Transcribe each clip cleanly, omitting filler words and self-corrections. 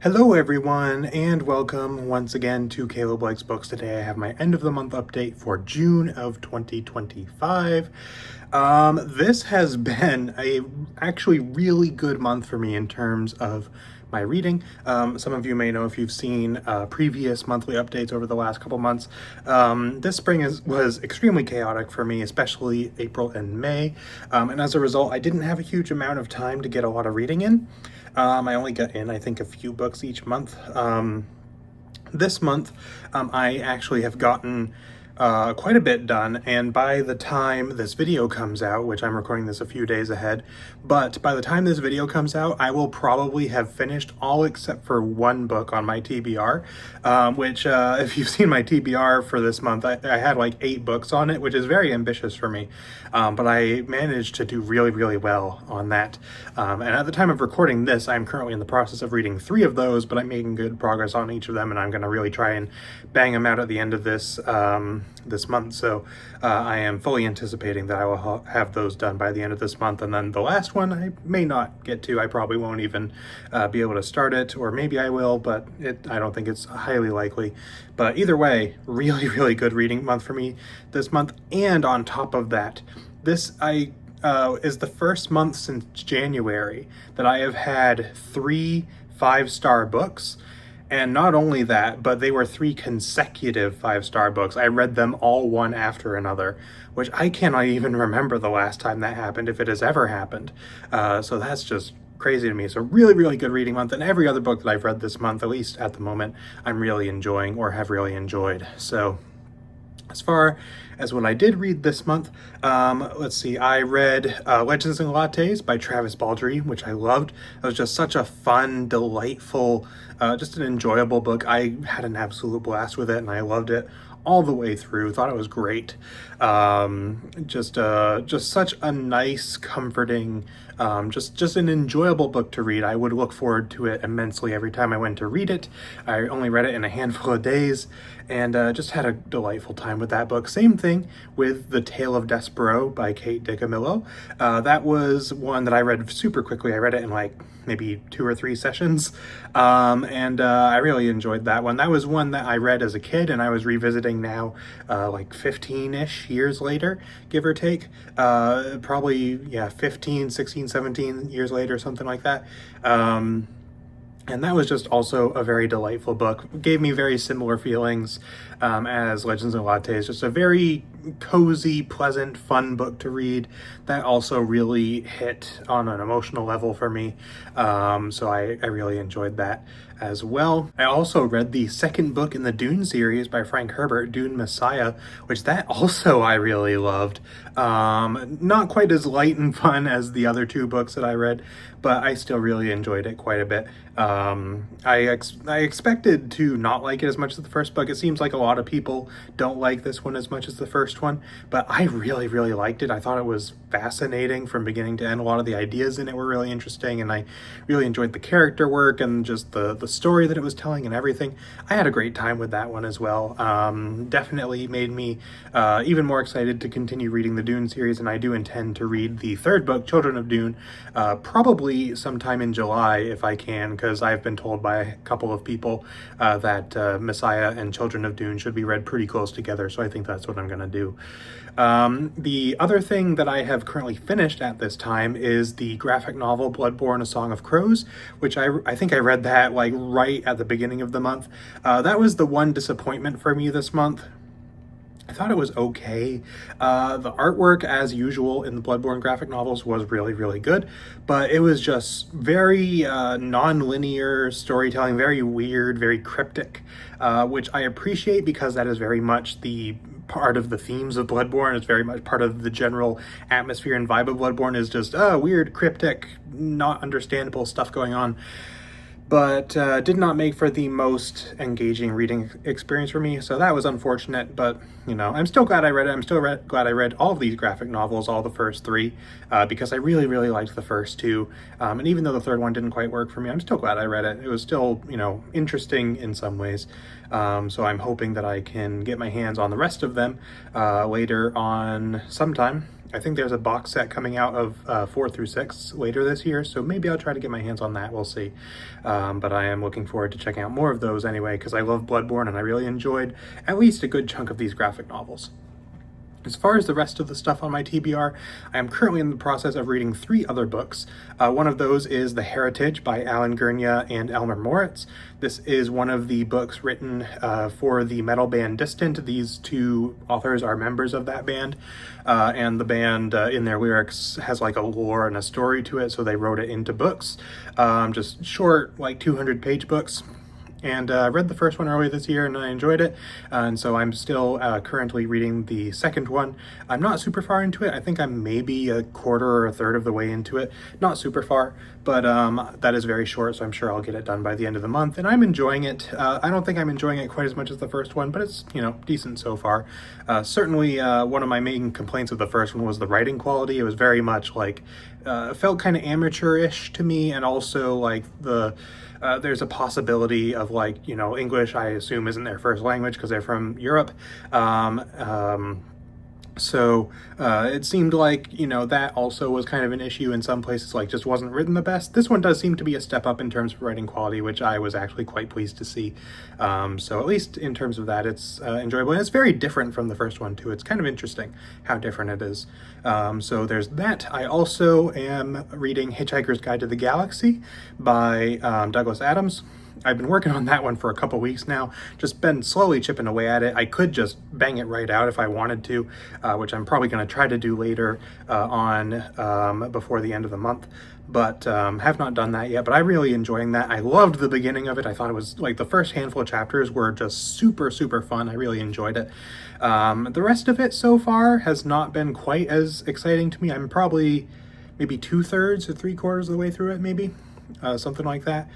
Hello everyone, and welcome once again to Caleb Likes Books. Today I have my end of the month update for June of 2025. This has been a actually really good month for me in terms of my reading. Some of you may know if you've seen previous monthly updates over the last couple months. This spring was extremely chaotic for me, especially April and May, and as a result I didn't have a huge amount of time to get a lot of reading in. I only got in, I think, a few books each month. This month, I actually have gotten quite a bit done, and by the time this video comes out, which I'm recording this a few days ahead, but by the time this video comes out, I will probably have finished all except for one book on my TBR, which if you've seen my TBR for this month, I had like 8 books on it, which is very ambitious for me, but I managed to do really, really well on that. And at the time of recording this, I'm currently in the process of reading 3 of those, but I'm making good progress on each of them, and I'm going to really try and bang them out at the end of this month. So I am fully anticipating that I will have those done by the end of this month, and then the last one I may not get to. I probably won't even be able to start it, or maybe I will, but I don't think it's highly likely. But either way, really, really good reading month for me this month. And on top of that, this is the first month since January that I have had 3 5-star books. And not only that, but they were 3 consecutive 5-star books. I read them all one after another, which I cannot even remember the last time that happened, if it has ever happened. So that's just crazy to me. So really, really good reading month, and every other book that I've read this month, at least at the moment, I'm really enjoying or have really enjoyed. So as far as what I did read this month, let's see, I read Legends and Lattes by Travis Baldree, which I loved. It was just such a fun, delightful, just an enjoyable book. I had an absolute blast with it, and I loved it all the way through. Thought it was great. Just such a nice, comforting, just an enjoyable book to read. I would look forward to it immensely every time I went to read it. I only read it in a handful of days, and just had a delightful time with that book. Same thing with The Tale of Despereaux by Kate DiCamillo. That was one that I read super quickly. I read it in like maybe 2 or 3 sessions, and I really enjoyed that one. That was one that I read as a kid, and I was revisiting now, like 15-ish years later, give or take. Probably, yeah, 15, 16, 17 years later, something like that. And that was just also a very delightful book. It gave me very similar feelings as Legends and Lattes. Just a very cozy, pleasant, fun book to read that also really hit on an emotional level for me. So I really enjoyed that as well. I also read the second book in the Dune series by Frank Herbert, Dune Messiah, which that also I really loved. Not quite as light and fun as the other 2 books that I read, but I still really enjoyed it quite a bit. I expected to not like it as much as the first book. It seems like a lot of people don't like this one as much as the first one, but I really, really liked it. I thought it was fascinating from beginning to end. A lot of the ideas in it were really interesting, and I really enjoyed the character work and just the story that it was telling and everything. I had a great time with that one as well. Definitely made me even more excited to continue reading the Dune series, and I do intend to read the 3rd book, Children of Dune, probably sometime in July if I can, because I've been told by a couple of people that Messiah and Children of Dune should be read pretty close together, so I think that's what I'm going to do. The other thing that I have currently finished at this time is the graphic novel Bloodborne: A Song of Crows, which I think I read that like right at the beginning of the month. That was the one disappointment for me this month. I thought it was okay. The artwork, as usual in the Bloodborne graphic novels, was really, really good, but it was just very non-linear storytelling, very weird, very cryptic, which I appreciate because that is very much the part of the themes of Bloodborne. It's very much part of the general atmosphere and vibe of Bloodborne, is just weird, cryptic, not understandable stuff going on. But did not make for the most engaging reading experience for me, so that was unfortunate. But you know, I'm still glad I read it. I'm still glad I read all of these graphic novels, all the first 3, because I really, really liked the first 2. And even though the 3rd one didn't quite work for me, I'm still glad I read it. It was still, you know, interesting in some ways. So I'm hoping that I can get my hands on the rest of them later on sometime. I think there's a box set coming out of 4 through 6 later this year, so maybe I'll try to get my hands on that. We'll see. but I am looking forward to checking out more of those anyway, because I love Bloodborne and I really enjoyed at least a good chunk of these graphic novels. As far as the rest of the stuff on my TBR, I am currently in the process of reading 3 other books. One of those is The Heritage by Alan Gurnia and Elmer Moritz. This is one of the books written for the metal band Distant. These 2 authors are members of that band, and the band in their lyrics has like a lore and a story to it, so they wrote it into books. Just short, like 200-page books. And I read the first one earlier this year and I enjoyed it, and so I'm still currently reading the second one. I'm not super far into it. I think I'm maybe a quarter or a third of the way into it. Not super far, but that is very short, so I'm sure I'll get it done by the end of the month, and I'm enjoying it. I don't think I'm enjoying it quite as much as the first one, but it's, you know, decent so far. Certainly one of my main complaints of the first one was the writing quality. It was very much like, felt kind of amateurish to me, and also like there's a possibility of, like, you know, English, I assume, isn't their first language because they're from Europe. So it seemed like, you know, that also was kind of an issue in some places, like just wasn't written the best. This one does seem to be a step up in terms of writing quality, which I was actually quite pleased to see. So at least in terms of that, it's enjoyable. And it's very different from the first one too. It's kind of interesting how different it is. So there's that. I also am reading Hitchhiker's Guide to the Galaxy by Douglas Adams. I've been working on that one for a couple weeks now, just been slowly chipping away at it. I could just bang it right out if I wanted to, which I'm probably going to try to do later before the end of the month, but have not done that yet. But I'm really enjoying that. I loved the beginning of it. I thought it was, like, the first handful of chapters were just super, super fun. I really enjoyed it. The rest of it so far has not been quite as exciting to me. I'm probably maybe 2/3 or 3/4 of the way through it, maybe. Something like that.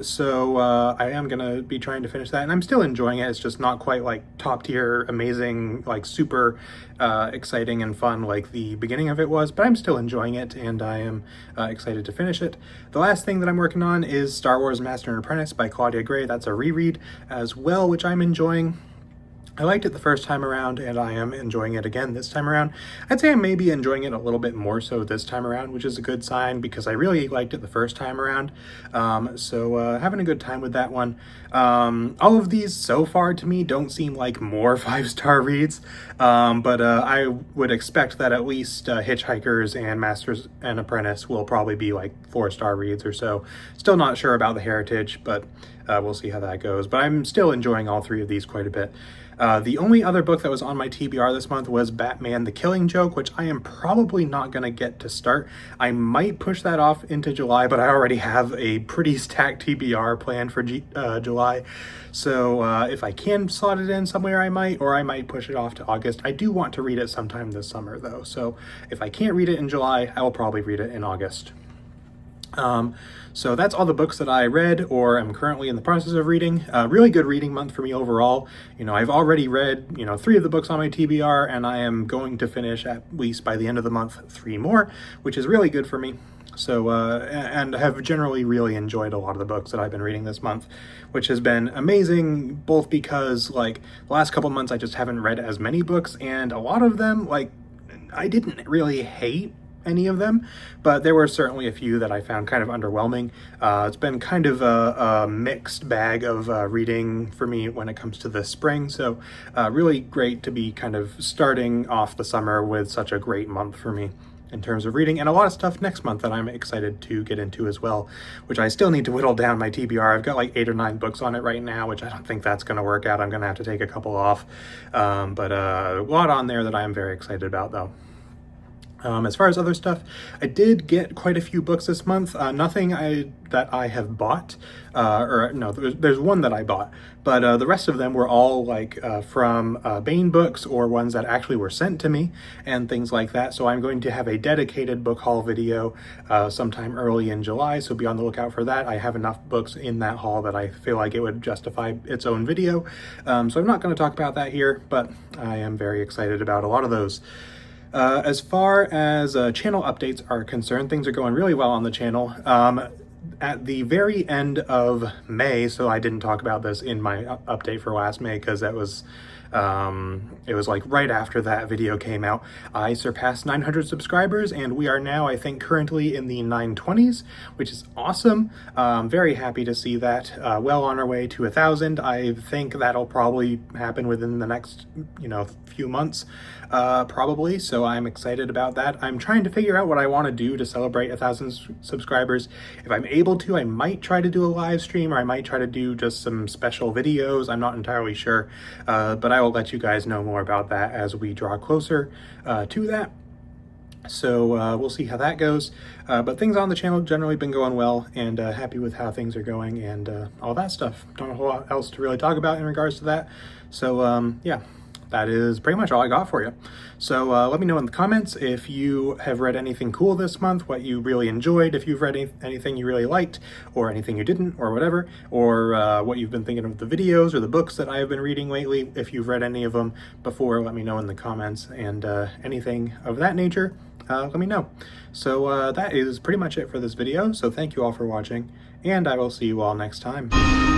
So I am gonna be trying to finish that, and I'm still enjoying it. It's just not quite like top tier, amazing, like super exciting and fun like the beginning of it was, but I'm still enjoying it, and I am excited to finish it. The last thing that I'm working on is Star Wars Master and Apprentice by Claudia Gray. That's a reread as well, which I'm enjoying. I liked it the first time around, and I am enjoying it again this time around. I'd say I may be enjoying it a little bit more so this time around, which is a good sign because I really liked it the first time around. So having a good time with that one. All of these so far to me don't seem like more 5-star reads, but I would expect that at least Hitchhikers and Masters and Apprentice will probably be like 4-star reads or so. Still not sure about The Heritage, but we'll see how that goes. But I'm still enjoying all 3 of these quite a bit. The only other book that was on my TBR this month was Batman the Killing Joke, which I am probably not going to get to start. I might push that off into July, but I already have a pretty stacked TBR planned for July. So if I can slot it in somewhere, I might, or I might push it off to August. I do want to read it sometime this summer, though. So if I can't read it in July, I will probably read it in August. So that's all the books that I read or am currently in the process of reading. Really good reading month for me overall. You know, I've already read, 3 of the books on my TBR, and I am going to finish at least by the end of the month 3 more, which is really good for me. So, and have generally really enjoyed a lot of the books that I've been reading this month, which has been amazing, both because, like, the last couple months I just haven't read as many books, and a lot of them, like, I didn't really hate any of them, but there were certainly a few that I found kind of underwhelming. It's been kind of a mixed bag of reading for me when it comes to the spring, so really great to be kind of starting off the summer with such a great month for me in terms of reading, and a lot of stuff next month that I'm excited to get into as well, which I still need to whittle down my TBR. I've got like 8 or 9 books on it right now, which I don't think that's going to work out. I'm going to have to take a couple off, but a lot on there that I am very excited about, though. As far as other stuff, I did get quite a few books this month. Nothing that I have bought, or no, there's one that I bought, but the rest of them were all like from Baen Books or ones that actually were sent to me and things like that. So I'm going to have a dedicated book haul video sometime early in July, so be on the lookout for that. I have enough books in that haul that I feel like it would justify its own video. So I'm not going to talk about that here, but I am very excited about a lot of those. As far as channel updates are concerned, things are going really well on the channel. at the very end of May, so I didn't talk about this in my update for last May because that was it was like right after that video came out. I surpassed 900 subscribers, and we are now, I think, currently in the 920s, which is awesome. Very happy to see that. Well on our way to 1,000. I think that'll probably happen within the next, few months, probably. So I'm excited about that. I'm trying to figure out what I want to do to celebrate 1,000 subscribers. If I'm able to, I might try to do a live stream, or I might try to do just some special videos. I'm not entirely sure, but I will let you guys know more about that as we draw closer to that. So we'll see how that goes. But things on the channel generally been going well, and happy with how things are going and all that stuff. Don't have a whole lot else to really talk about in regards to that. So yeah, that is pretty much all I got for you. So let me know in the comments if you have read anything cool this month, what you really enjoyed, if you've read anything you really liked, or anything you didn't, or whatever, or what you've been thinking of the videos or the books that I have been reading lately. If you've read any of them before, let me know in the comments, and anything of that nature, let me know. So that is pretty much it for this video. So thank you all for watching, and I will see you all next time.